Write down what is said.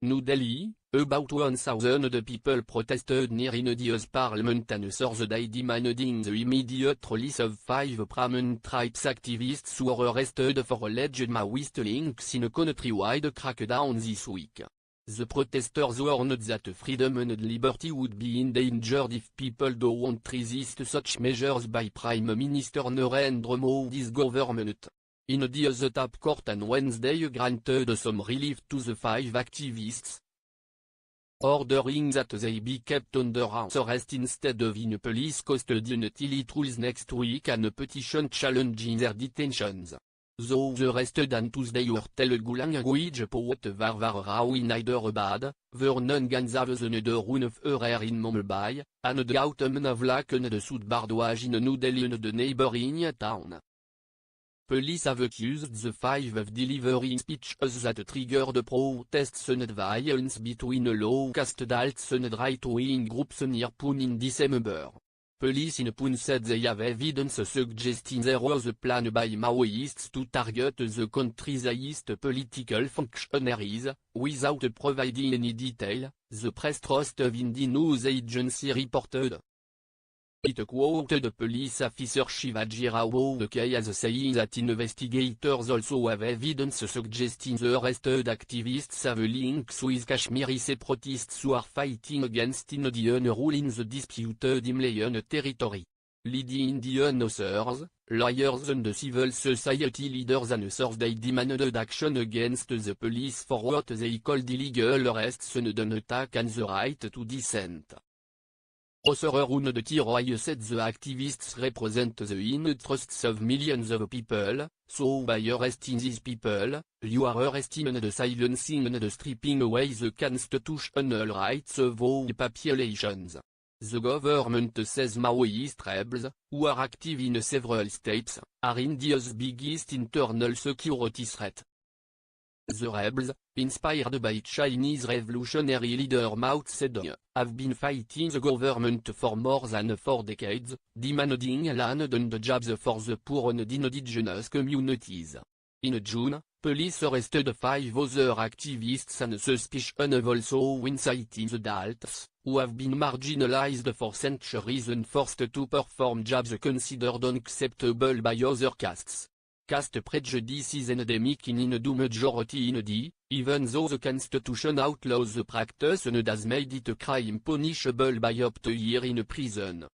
New Delhi, about 1,000 people protested near India's parliament on Thursday demanding the immediate release of 5 prominent rights activists who were arrested for alleged Maoist links in a countrywide crackdown this week. The protesters warned that freedom and liberty would be endangered if people don't resist such measures by Prime Minister Narendra Modi's government. India's top court on Wednesday granted some relief to the 5 activists, ordering that they be kept under house arrest instead of in police custody until it rules next week on a petition challenging their detentions. Those arrested on Tuesday were Telugu language poet Varvar Rao in Hyderabad, Vernon Gonzalez and Arun Ferrer in Mumbai, and Gautam Navlak and Sud Bardwaj in New Delhi and the neighboring town. Police have accused the 5 of delivering speeches that triggered protests and violence between low-caste adults and right-wing groups near Pune in December. Police in Pune said they have evidence suggesting there was a plan by Maoists to target the country's highest political functionaries, without providing any detail, the press trust of Hindi news agency reported. It quoted police officer Shivaji Rao as saying that investigators also have evidence suggesting the arrested activists have links with Kashmiri separatists who are fighting against Indian rule in the disputed Himalayan territory. Leading Indian authors, lawyers and civil society leaders on Thursday demanded action against the police for what they called illegal arrests and an attack on the right to dissent. Author Arun Tiroy said the activists represent the interests of millions of people, so by arresting these people, you are arresting and silencing and stripping away the constitutional rights of all populations. The government says Maoist rebels, who are active in several states, are India's biggest internal security threat. The rebels, inspired by Chinese revolutionary leader Mao Zedong, have been fighting the government for more than 4 decades, demanding land and jobs for the poor and indigenous communities. In June, police arrested 5 other activists on suspicion of also inciting adults, who have been marginalized for centuries and forced to perform jobs considered unacceptable by other castes. Caste prejudice is endemic in Hindu majority India, even though the constitution outlaws the practice and has made it a crime punishable by up to a year in prison.